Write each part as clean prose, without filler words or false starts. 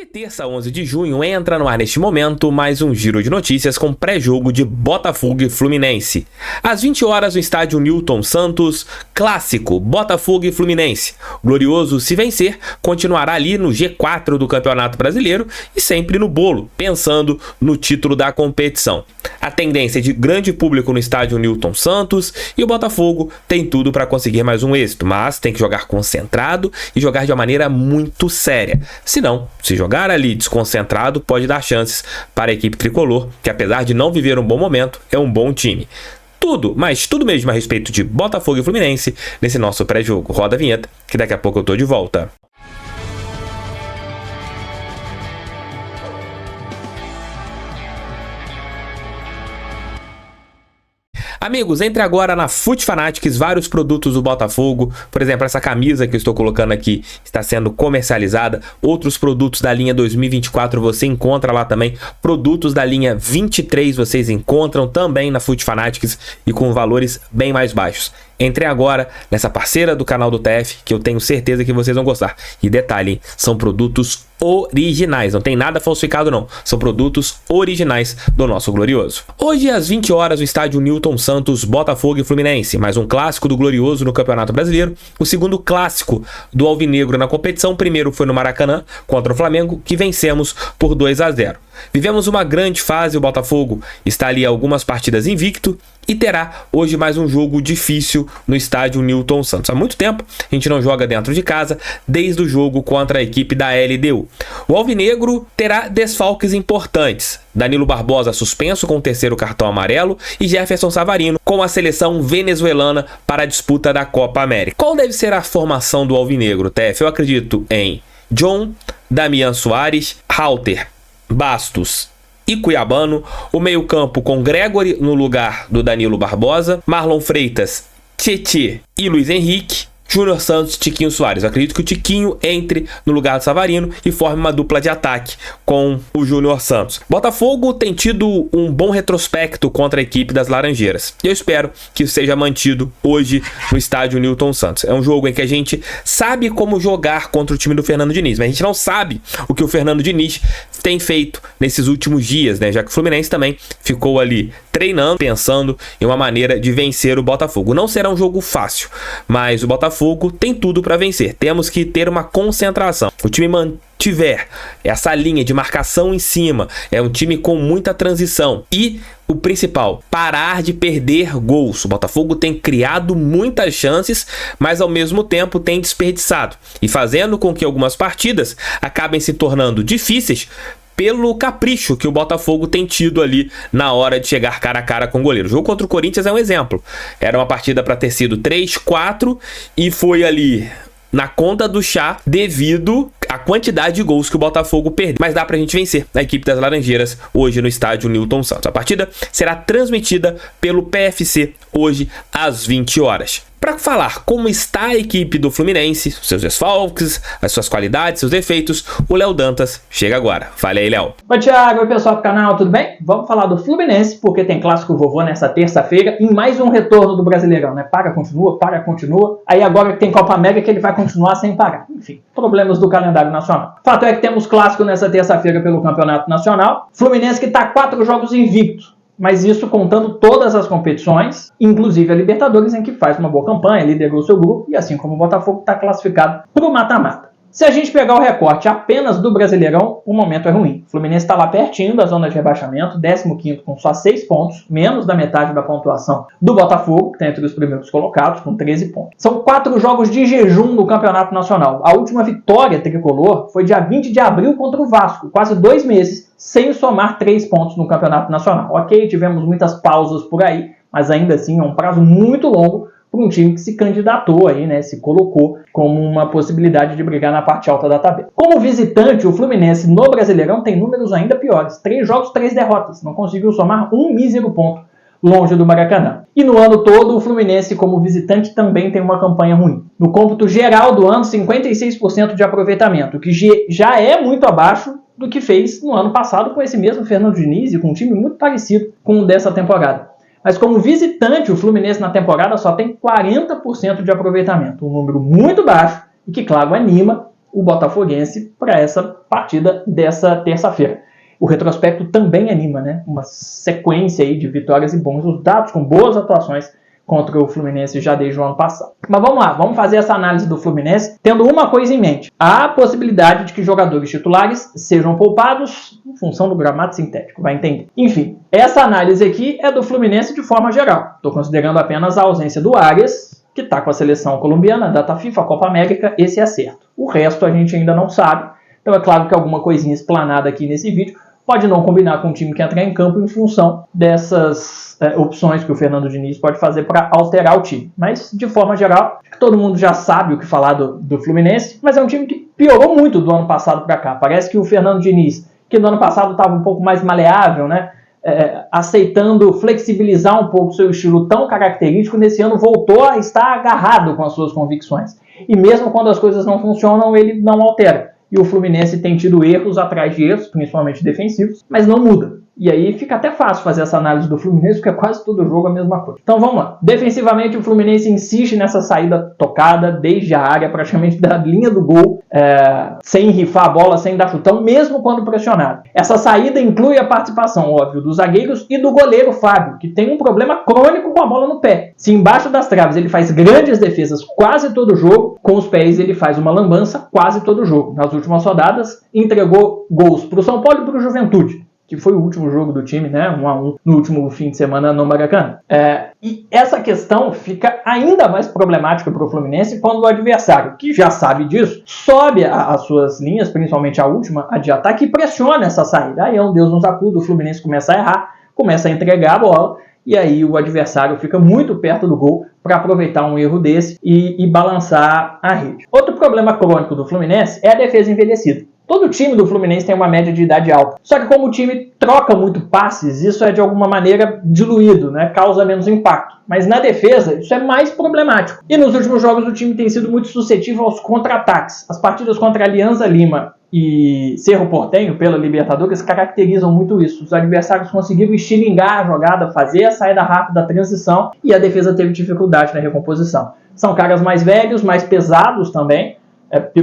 Hoje, terça, 11 de junho, entra no ar neste momento mais um giro de notícias com pré-jogo de Botafogo e Fluminense. Às 20 horas no estádio Newton Santos, clássico Botafogo e Fluminense. O Glorioso, se vencer, continuará ali no G4 do Campeonato Brasileiro e sempre no bolo, pensando no título da competição. A tendência é de grande público no estádio Newton Santos e o Botafogo tem tudo para conseguir mais um êxito, mas tem que jogar concentrado e jogar de uma maneira muito séria. Senão, se jogar ali desconcentrado, pode dar chances para a equipe tricolor, que apesar de não viver um bom momento, é um bom time. Tudo, mas tudo mesmo a respeito de Botafogo e Fluminense nesse nosso pré-jogo. Roda a vinheta, que daqui a pouco eu tô de volta. Amigos, entre agora na Foot Fanatics vários produtos do Botafogo. Por exemplo, essa camisa que eu estou colocando aqui está sendo comercializada. Outros produtos da linha 2024 você encontra lá também. Produtos da linha 23 vocês encontram também na Foot Fanatics e com valores bem mais baixos. Entre agora nessa parceira do canal do TF, que eu tenho certeza que vocês vão gostar. E detalhe, são produtos originais, não tem nada falsificado não. São produtos originais do nosso Glorioso. Hoje às 20 horas no estádio Newton Santos, Botafogo e Fluminense. Mais um clássico do Glorioso no Campeonato Brasileiro. O segundo clássico do Alvinegro na competição. O primeiro foi no Maracanã contra o Flamengo, que vencemos por 2-0. Vivemos uma grande fase, o Botafogo está ali algumas partidas invicto e terá hoje mais um jogo difícil no estádio Newton Santos. Há muito tempo a gente não joga dentro de casa, desde o jogo contra a equipe da LDU. O Alvinegro terá desfalques importantes. Danilo Barbosa suspenso com o terceiro cartão amarelo e Jefferson Savarino com a seleção venezuelana para a disputa da Copa América. Qual deve ser a formação do Alvinegro, TF? Eu acredito em John, Damian Soares, Halter, Bastos e Cuiabano, o meio-campo com Gregory no lugar do Danilo Barbosa, Marlon Freitas, Tietê e Luiz Henrique, Júnior Santos e Tiquinho Soares. Eu acredito que o Tiquinho entre no lugar do Savarino e forme uma dupla de ataque com o Júnior Santos. Botafogo tem tido um bom retrospecto contra a equipe das Laranjeiras. E eu espero que isso seja mantido hoje no estádio Newton Santos. É um jogo em que a gente sabe como jogar contra o time do Fernando Diniz, mas a gente não sabe o que o Fernando Diniz tem feito nesses últimos dias, né? Já que o Fluminense também ficou ali treinando, pensando em uma maneira de vencer o Botafogo. Não será um jogo fácil, mas o Botafogo tem tudo para vencer. Temos que ter uma concentração. O time mantiver essa linha de marcação em cima, é um time com muita transição e o principal, parar de perder gols. O Botafogo tem criado muitas chances, mas ao mesmo tempo tem desperdiçado e fazendo com que algumas partidas acabem se tornando difíceis pelo capricho que o Botafogo tem tido ali na hora de chegar cara a cara com o goleiro. O jogo contra o Corinthians é um exemplo. Era uma partida para ter sido 3-4 e foi ali na conta do chá devido à quantidade de gols que o Botafogo perdeu. Mas dá pra gente vencer a equipe das Laranjeiras hoje no estádio Newton Santos. A partida será transmitida pelo PFC hoje às 20 horas. Para falar como está a equipe do Fluminense, seus desfalques, as suas qualidades, seus defeitos, o Léo Dantas chega agora. Fala aí, Léo. Oi, Thiago. Oi, pessoal do canal, tudo bem? Vamos falar do Fluminense, porque tem Clássico Vovô nessa terça-feira e mais um retorno do Brasileirão, né? Para, continua. Aí agora que tem Copa América, ele vai continuar sem parar. Enfim, problemas do calendário nacional. Fato é que temos Clássico nessa terça-feira pelo Campeonato Nacional. Fluminense que está 4 jogos invicto. Mas isso contando todas as competições, inclusive a Libertadores, em que faz uma boa campanha, liderou seu grupo, e assim como o Botafogo está classificado para o mata-mata. Se a gente pegar o recorte apenas do Brasileirão, o momento é ruim. O Fluminense está lá pertinho da zona de rebaixamento, 15º com só 6 pontos, menos da metade da pontuação do Botafogo, que está entre os primeiros colocados, com 13 pontos. São 4 jogos de jejum no Campeonato Nacional. A última vitória tricolor foi dia 20 de abril contra o Vasco, quase 2 meses, sem somar 3 pontos no Campeonato Nacional. Ok, tivemos muitas pausas por aí, mas ainda assim é um prazo muito longo para um time que se candidatou aí, né, se colocou como uma possibilidade de brigar na parte alta da tabela. Como visitante, o Fluminense no Brasileirão tem números ainda piores. 3 jogos, 3 derrotas. Não conseguiu somar um mísero ponto longe do Maracanã. E no ano todo, o Fluminense como visitante também tem uma campanha ruim. No cômputo geral do ano, 56% de aproveitamento, que já é muito abaixo do que fez no ano passado com esse mesmo Fernando Diniz e com um time muito parecido com o dessa temporada. Mas como visitante, o Fluminense na temporada só tem 40% de aproveitamento, um número muito baixo e que, claro, anima o botafoguense para essa partida dessa terça-feira. O retrospecto também anima, né? Uma sequência aí de vitórias e bons resultados, com boas atuações contra o Fluminense já desde o ano passado. Mas vamos lá, vamos fazer essa análise do Fluminense tendo uma coisa em mente. Há a possibilidade de que jogadores titulares sejam poupados em função do gramado sintético, vai entender. Enfim, essa análise aqui é do Fluminense de forma geral. Estou considerando apenas a ausência do Arias, que está com a seleção colombiana, data FIFA, Copa América, esse é certo. O resto a gente ainda não sabe, então é claro que alguma coisinha explanada aqui nesse vídeo pode não combinar com o time que entrar em campo em função dessas opções que o Fernando Diniz pode fazer para alterar o time. Mas, de forma geral, acho que todo mundo já sabe o que falar do Fluminense, mas é um time que piorou muito do ano passado para cá. Parece que o Fernando Diniz, que no ano passado estava um pouco mais maleável, né, aceitando flexibilizar um pouco o seu estilo tão característico, nesse ano voltou a estar agarrado com as suas convicções. E mesmo quando as coisas não funcionam, ele não altera. E o Fluminense tem tido erros atrás de erros, principalmente defensivos, mas não muda. E aí fica até fácil fazer essa análise do Fluminense, porque é quase todo jogo a mesma coisa. Então vamos lá. Defensivamente, o Fluminense insiste nessa saída tocada desde a área, praticamente da linha do gol, sem rifar a bola, sem dar chutão, mesmo quando pressionado. Essa saída inclui a participação, óbvio, dos zagueiros e do goleiro Fábio, que tem um problema crônico com a bola no pé. Se embaixo das traves ele faz grandes defesas quase todo jogo, com os pés ele faz uma lambança quase todo jogo. Nas últimas rodadas, entregou gols para o São Paulo e para o Juventude, que foi o último jogo do time, né, 1-1 no último fim de semana no Maracanã. E essa questão fica ainda mais problemática para o Fluminense quando o adversário, que já sabe disso, sobe as suas linhas, principalmente a última, a de ataque, e pressiona essa saída. Aí é um Deus nos acuda, o Fluminense começa a errar, começa a entregar a bola, e aí o adversário fica muito perto do gol para aproveitar um erro desse e balançar a rede. Outro problema crônico do Fluminense é a defesa envelhecida. Todo time do Fluminense tem uma média de idade alta. Só que como o time troca muito passes, isso é de alguma maneira diluído, né? Causa menos impacto. Mas na defesa, isso é mais problemático. E nos últimos jogos o time tem sido muito suscetível aos contra-ataques. As partidas contra a Alianza Lima e Cerro Porteño, pela Libertadores, caracterizam muito isso. Os adversários conseguiram estilingar a jogada, fazer a saída rápida, a transição, e a defesa teve dificuldade na recomposição. São caras mais velhos, mais pesados também,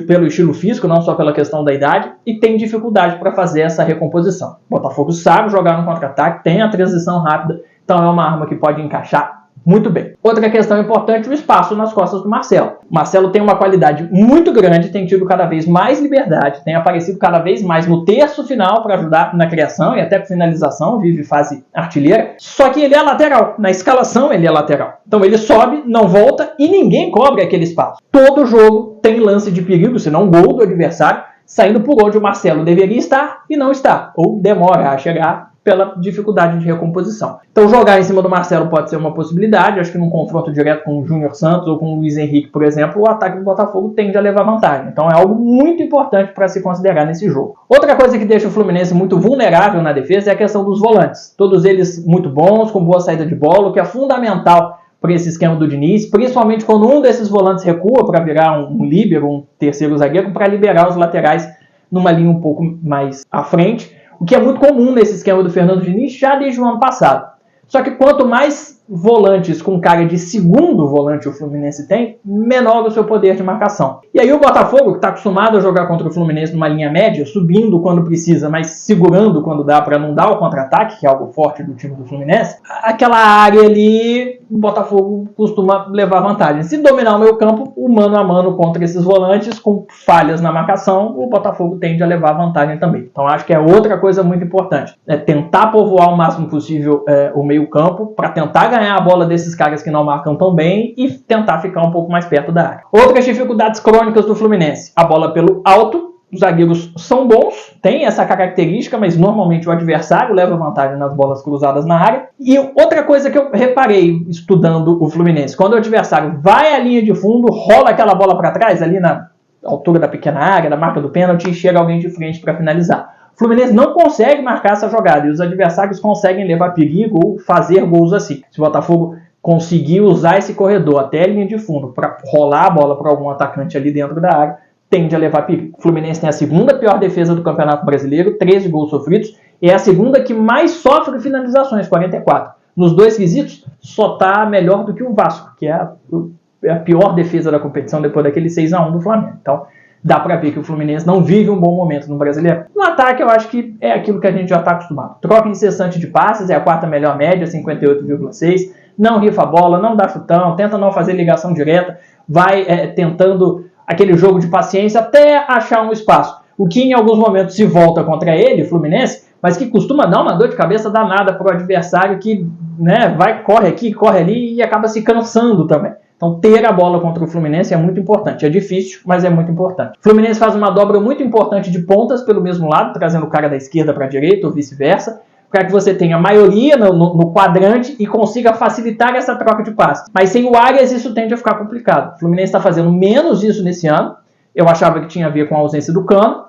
pelo estilo físico, não só pela questão da idade, e tem dificuldade para fazer essa recomposição. O Botafogo sabe jogar no contra-ataque, tem a transição rápida, então é uma arma que pode encaixar muito bem. Outra questão importante, o espaço nas costas do Marcelo. O Marcelo tem uma qualidade muito grande, tem tido cada vez mais liberdade, tem aparecido cada vez mais no terço final para ajudar na criação e até com finalização, vive fase artilheira. Só que ele é lateral, na escalação ele é lateral. Então ele sobe, não volta e ninguém cobre aquele espaço. Todo jogo tem lance de perigo, se não gol do adversário, saindo por onde o Marcelo deveria estar e não está, ou demora a chegar pela dificuldade de recomposição. Então jogar em cima do Marcelo pode ser uma possibilidade, acho que num confronto direto com o Júnior Santos ou com o Luiz Henrique, por exemplo, o ataque do Botafogo tende a levar vantagem. Então é algo muito importante para se considerar nesse jogo. Outra coisa que deixa o Fluminense muito vulnerável na defesa é a questão dos volantes. Todos eles muito bons, com boa saída de bola, o que é fundamental para esse esquema do Diniz, principalmente quando um desses volantes recua para virar um líbero, um terceiro zagueiro, para liberar os laterais numa linha um pouco mais à frente, o que é muito comum nesse esquema do Fernando Diniz já desde o ano passado. Só que quanto mais volantes com cara de segundo volante o Fluminense tem, menor o seu poder de marcação. E aí o Botafogo, que está acostumado a jogar contra o Fluminense numa linha média, subindo quando precisa, mas segurando quando dá para não dar o contra-ataque, que é algo forte do time do Fluminense, aquela área ali o Botafogo costuma levar vantagem. Se dominar o meio campo, o mano a mano contra esses volantes, com falhas na marcação, o Botafogo tende a levar vantagem também. Então acho que é outra coisa muito importante. É tentar povoar o máximo possível o meio campo, para tentar ganhar a bola desses caras que não marcam tão bem e tentar ficar um pouco mais perto da área. Outras dificuldades crônicas do Fluminense. A bola pelo alto. Os zagueiros são bons, tem essa característica, mas normalmente o adversário leva vantagem nas bolas cruzadas na área. E outra coisa que eu reparei estudando o Fluminense, quando o adversário vai à linha de fundo, rola aquela bola para trás, ali na altura da pequena área, da marca do pênalti, e chega alguém de frente para finalizar. O Fluminense não consegue marcar essa jogada e os adversários conseguem levar perigo ou fazer gols assim. Se o Botafogo conseguir usar esse corredor até a linha de fundo para rolar a bola para algum atacante ali dentro da área, tende a levar perigo. O Fluminense tem a segunda pior defesa do Campeonato Brasileiro, 13 gols sofridos, e é a segunda que mais sofre finalizações, 44. Nos dois quesitos, só está melhor do que o Vasco, que é a pior defesa da competição depois daquele 6-1 do Flamengo. Então, dá pra ver que o Fluminense não vive um bom momento no Brasileiro. No ataque, eu acho que é aquilo que a gente já tá acostumado. Troca incessante de passes, é a quarta melhor média, 58,6. Não rifa a bola, não dá chutão, tenta não fazer ligação direta, vai tentando aquele jogo de paciência até achar um espaço. O que em alguns momentos se volta contra ele, o Fluminense, mas que costuma dar uma dor de cabeça danada para o adversário que, né, corre aqui, corre ali e acaba se cansando também. Então ter a bola contra o Fluminense é muito importante. É difícil, mas é muito importante. O Fluminense faz uma dobra muito importante de pontas pelo mesmo lado, trazendo o cara da esquerda para a direita ou vice-versa, para que você tenha maioria no quadrante e consiga facilitar essa troca de passes. Mas sem o Arias isso tende a ficar complicado. O Fluminense está fazendo menos isso nesse ano. Eu achava que tinha a ver com a ausência do Keno.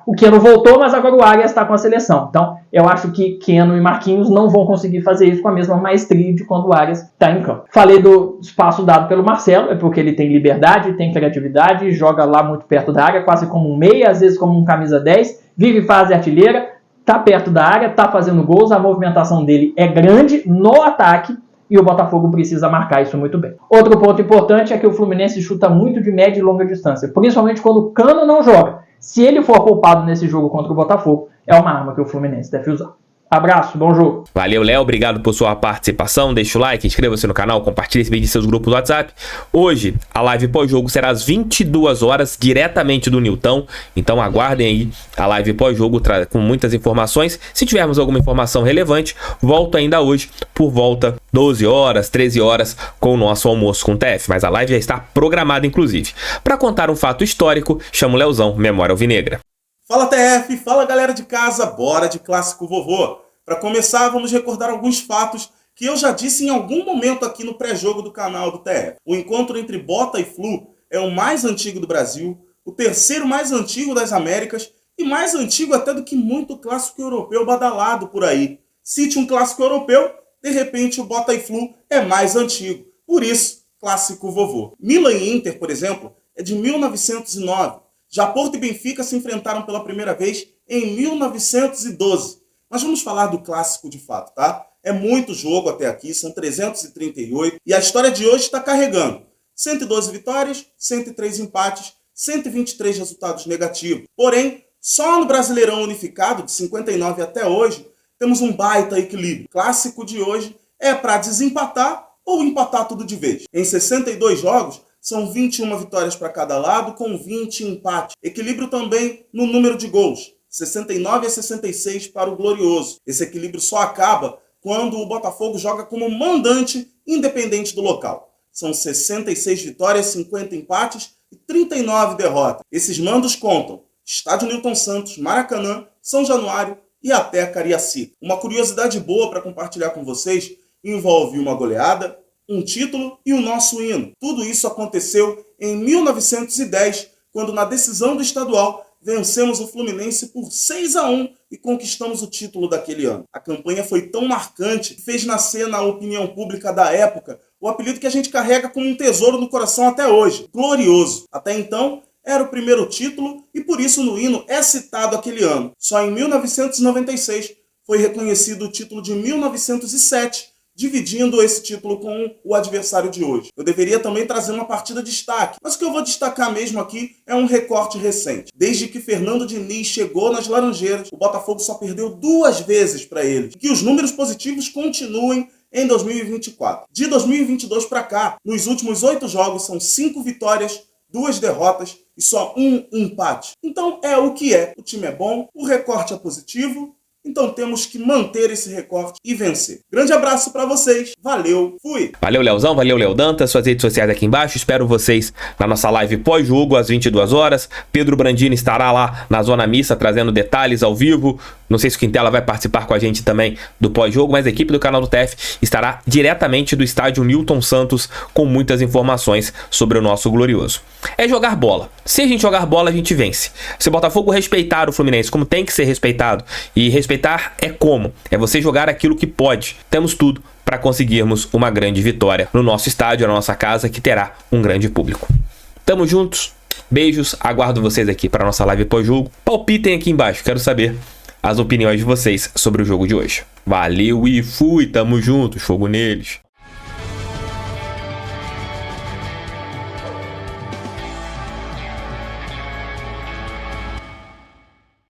O Keno voltou, mas agora o Arias está com a seleção. Então, eu acho que Keno e Marquinhos não vão conseguir fazer isso com a mesma maestria de quando o Arias está em campo. Falei do espaço dado pelo Marcelo, é porque ele tem liberdade, tem criatividade, joga lá muito perto da área, quase como um meia, às vezes como um camisa 10, vive fase artilheira, está perto da área, está fazendo gols, a movimentação dele é grande no ataque, e o Botafogo precisa marcar isso muito bem. Outro ponto importante é que o Fluminense chuta muito de média e longa distância, principalmente quando o Cano não joga. Se ele for poupado nesse jogo contra o Botafogo, é uma arma que o Fluminense deve usar. Abraço, bom jogo. Valeu, Léo, obrigado por sua participação, deixa o like, inscreva-se no canal, compartilhe esse vídeo em seus grupos do WhatsApp. Hoje, a live pós-jogo será às 22 horas, diretamente do Nilton, então aguardem aí a live pós-jogo com muitas informações. Se tivermos alguma informação relevante, volto ainda hoje, por volta 12 horas, 13 horas, com o nosso almoço com o TF, mas a live já está programada, inclusive. Para contar um fato histórico, chamo o Leozão, Memória Alvinegra. Fala TF, fala galera de casa, bora de Clássico Vovô. Para começar, vamos recordar alguns fatos que eu já disse em algum momento aqui no pré-jogo do canal do TF. O encontro entre Bota e Flu é o mais antigo do Brasil, o terceiro mais antigo das Américas e mais antigo até do que muito clássico europeu badalado por aí. Cite um clássico europeu, de repente o Bota e Flu é mais antigo. Por isso, Clássico Vovô. Milan e Inter, por exemplo, é de 1909. Já Porto e Benfica se enfrentaram pela primeira vez em 1912. Mas vamos falar do clássico de fato, tá? É muito jogo até aqui, são 338. E a história de hoje está carregando 112 vitórias, 103 empates, 123 resultados negativos. Porém, só no Brasileirão Unificado, de 59 até hoje, temos um baita equilíbrio. O clássico de hoje é para desempatar ou empatar tudo de vez. Em 62 jogos, são 21 vitórias para cada lado, com 20 empates. Equilíbrio também no número de gols, 69 a 66 para o Glorioso. Esse equilíbrio só acaba quando o Botafogo joga como mandante independente do local. São 66 vitórias, 50 empates e 39 derrotas. Esses mandos contam Estádio Nilton Santos, Maracanã, São Januário e até Cariacica. Uma curiosidade boa para compartilhar com vocês envolve uma goleada, um título e o nosso hino. Tudo isso aconteceu em 1910, quando na decisão do estadual vencemos o Fluminense por 6-1 e conquistamos o título daquele ano. A campanha foi tão marcante que fez nascer na opinião pública da época o apelido que a gente carrega como um tesouro no coração até hoje, Glorioso. Até então, era o primeiro título e por isso no hino é citado aquele ano. Só em 1996 foi reconhecido o título de 1907, dividindo esse título com o adversário de hoje. Eu deveria também trazer uma partida de destaque, mas o que eu vou destacar mesmo aqui é um recorte recente. Desde que Fernando Diniz chegou nas Laranjeiras, o Botafogo só perdeu 2 vezes para eles. E que os números positivos continuem em 2024. De 2022 para cá, nos últimos 8 jogos são 5 vitórias, 2 derrotas e só 1 empate. Então é o que é. O time é bom, o recorte é positivo. Então temos que manter esse recorte e vencer. Grande abraço pra vocês. Valeu, fui! Valeu, Leozão, valeu, Léo Dantas. Suas redes sociais aqui embaixo. Espero vocês na nossa live pós-jogo, às 22 horas. Pedro Brandini estará lá na Zona Mista, trazendo detalhes ao vivo. Não sei se o Quintela vai participar com a gente também do pós-jogo, mas a equipe do canal do TF estará diretamente do estádio Nilton Santos com muitas informações sobre o nosso Glorioso. É jogar bola. Se a gente jogar bola, a gente vence. Se o Botafogo respeitar o Fluminense como tem que ser respeitado, e respeitar é como? É você jogar aquilo que pode. Temos tudo para conseguirmos uma grande vitória no nosso estádio, na nossa casa, que terá um grande público. Tamo juntos, beijos, aguardo vocês aqui para nossa live pós-jogo. Palpitem aqui embaixo, quero saber as opiniões de vocês sobre o jogo de hoje. Valeu e fui, tamo juntos, fogo neles.